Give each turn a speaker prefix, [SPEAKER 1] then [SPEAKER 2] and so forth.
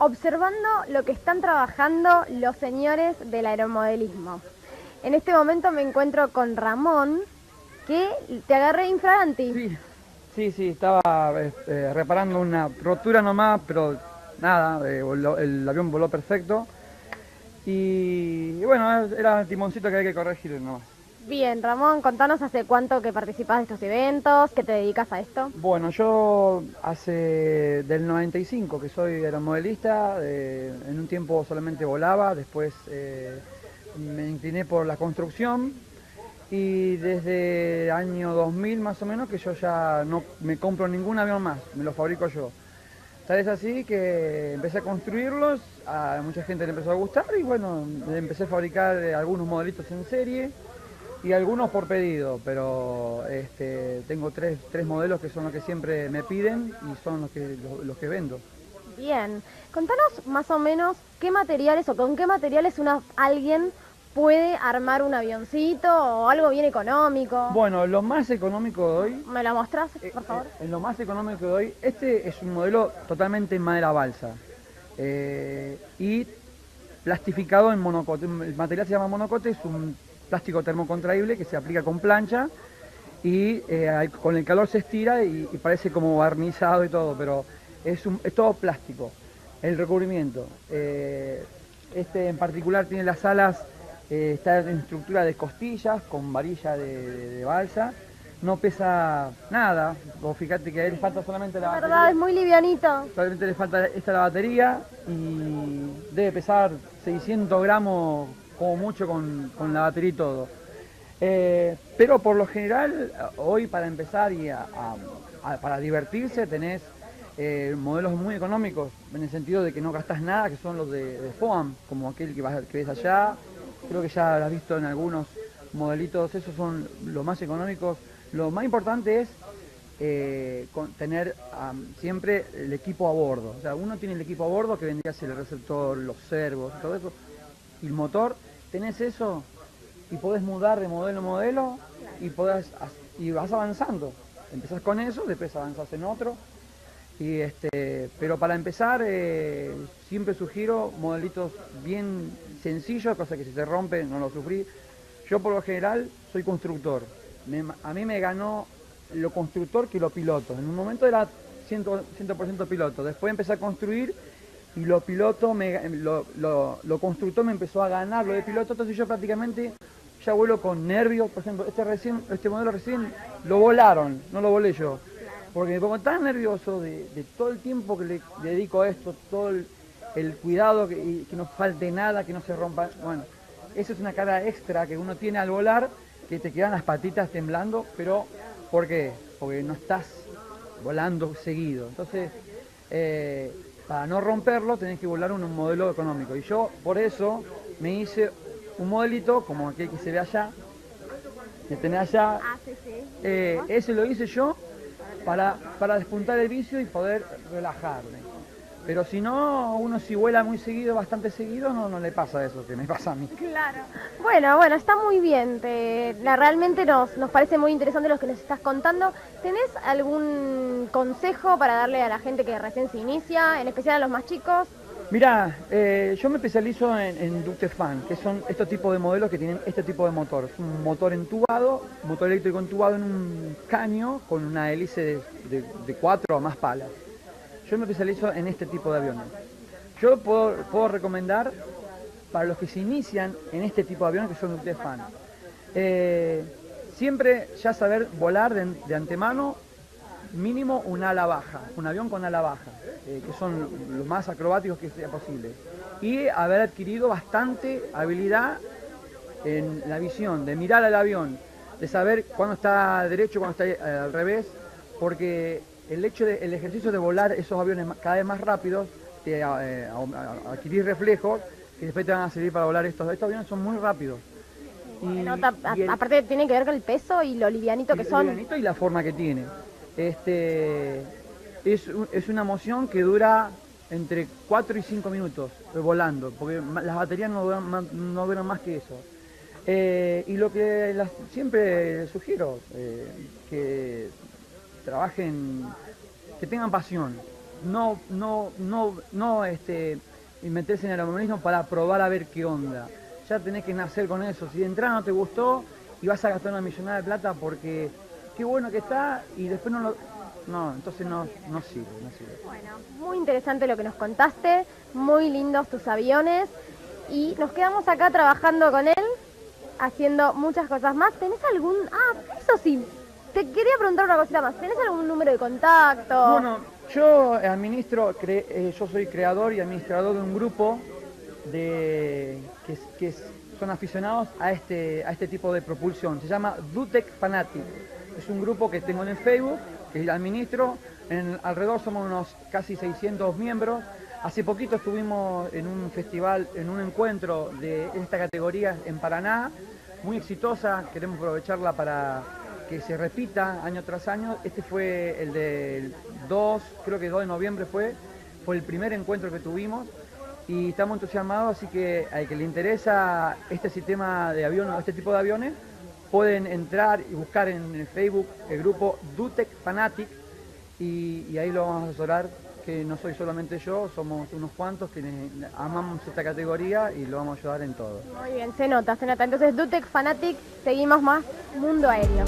[SPEAKER 1] observando lo que están trabajando los señores del aeromodelismo. En este momento me encuentro con Ramón, que te agarré infraganti.
[SPEAKER 2] Sí, estaba reparando una rotura nomás, pero nada, el avión voló perfecto. Y bueno, era el timoncito que hay que corregir nomás.
[SPEAKER 1] Bien, Ramón, contanos hace cuánto que participás de estos eventos, que te dedicas a esto.
[SPEAKER 2] Bueno, yo hace del 95 que soy aeromodelista, en un tiempo solamente volaba, después me incliné por la construcción y desde el año 2000 más o menos que yo ya no me compro ningún avión más, me lo fabrico yo. Tal es así que empecé a construirlos, a mucha gente le empezó a gustar y bueno, empecé a fabricar algunos modelitos en serie y algunos por pedido, pero tengo tres modelos que son los que siempre me piden y son los que vendo.
[SPEAKER 1] Bien, contanos más o menos qué materiales o con qué materiales alguien puede armar un avioncito o algo bien económico.
[SPEAKER 2] Bueno, lo más económico de hoy,
[SPEAKER 1] ¿Me lo mostrás, por favor?
[SPEAKER 2] en lo más económico de hoy, este es un modelo totalmente en madera balsa y plastificado en monocote. El material se llama monocote, es un plástico termocontraíble que se aplica con plancha y con el calor se estira y parece como barnizado y todo, pero es todo plástico. El recubrimiento, este en particular tiene las alas, está en estructura de costillas con varilla de balsa, no pesa nada, vos fíjate que a él le falta solamente la
[SPEAKER 1] La
[SPEAKER 2] batería.
[SPEAKER 1] verdad, es muy livianito.
[SPEAKER 2] Solamente le falta la batería y debe pesar 600 gramos como mucho con la batería y todo. Pero por lo general, hoy para empezar para divertirse tenés modelos muy económicos, en el sentido de que no gastás nada, que son los de FOAM, como aquel que ves allá. Creo que ya lo has visto en algunos modelitos, esos son los más económicos. Lo más importante es tener siempre el equipo a bordo. O sea, uno tiene el equipo a bordo que vendría a ser el receptor, los servos, todo eso, y el motor. Tenés eso y podés mudar de modelo a modelo y vas avanzando. Empezás con eso, después avanzás en otro. Pero para empezar, siempre sugiero modelitos bien sencillos, cosa que si se rompe no lo sufrí. Yo por lo general soy constructor. A mí me ganó lo constructor que lo piloto. En un momento era 100% piloto. Después empecé a construir y lo piloto, lo constructor me empezó a ganar lo de piloto. Entonces yo prácticamente ya vuelo con nervios. Por ejemplo, este modelo recién lo volaron, no lo volé yo. Porque me pongo tan nervioso de todo el tiempo que le dedico a esto, todo el cuidado, y que no falte nada, que no se rompa. Bueno, eso es una carga extra que uno tiene al volar, que te quedan las patitas temblando, pero ¿por qué? Porque no estás volando seguido. Entonces, para no romperlo, tenés que volar un modelo económico. Y yo, por eso, me hice un modelito, como aquel que se ve allá, que tenés allá. Ese lo hice yo para despuntar el vicio y poder relajarme. Pero si no, uno si vuela muy seguido, bastante seguido, no le pasa eso que me pasa a mí.
[SPEAKER 1] Claro. Bueno, está muy bien. Realmente nos parece muy interesante lo que nos estás contando. ¿Tenés algún consejo para darle a la gente que recién se inicia, en especial a los más chicos?
[SPEAKER 2] Mirá, yo me especializo en ductes fan, que son estos tipos de modelos que tienen este tipo de motor. Es un motor entubado, motor eléctrico entubado en un caño con una hélice de 4 o más palas. Yo me especializo en este tipo de aviones. Yo puedo recomendar para los que se inician en este tipo de aviones que son ductes fan. Siempre ya saber volar de antemano, mínimo un ala baja, un avión con ala baja, que son los más acrobáticos que sea posible. Y haber adquirido bastante habilidad en la visión, de mirar al avión, de saber cuándo está derecho, cuándo está al revés, porque el ejercicio de volar esos aviones cada vez más rápidos, te adquirir reflejos que después te van a servir para volar estos aviones, son muy rápidos.
[SPEAKER 1] Aparte tiene que ver con el peso y lo livianito que son.
[SPEAKER 2] Livianito y la forma que tiene. Es una moción que dura entre 4 y 5 minutos volando, porque las baterías no duran más que eso. Y lo que siempre sugiero, que trabajen, que tengan pasión. y meterse en el automovilismo para probar a ver qué onda. Ya tenés que nacer con eso. Si de entrada no te gustó y vas a gastar una millonada de plata porque qué bueno que está y después no lo... No, entonces no sirve, no sirve.
[SPEAKER 1] Bueno, muy interesante lo que nos contaste, muy lindos tus aviones y nos quedamos acá trabajando con él, haciendo muchas cosas más. ¿Tenés algún...? Ah, eso sí, te quería preguntar una cosita más. ¿Tenés algún número de contacto?
[SPEAKER 2] Bueno, yo yo soy creador y administrador de un grupo son aficionados a este tipo de propulsión. Se llama Dutec Fanatic. Es un grupo que tengo en el Facebook, que administro. Alrededor somos unos casi 600 miembros. Hace poquito estuvimos en un festival, en un encuentro de esta categoría en Paraná, muy exitosa. Queremos aprovecharla para que se repita año tras año. Este fue el del 2, creo que 2 de noviembre fue el primer encuentro que tuvimos y estamos entusiasmados, así que al que le interesa este sistema de aviones, este tipo de aviones, pueden entrar y buscar en el Facebook el grupo Dutec Fanatic y ahí lo vamos a asesorar, que no soy solamente yo, somos unos cuantos que amamos esta categoría y lo vamos a ayudar en todo.
[SPEAKER 1] Muy bien, se nota, se nota. Entonces, Dutec Fanatic, seguimos más Mundo Aéreo.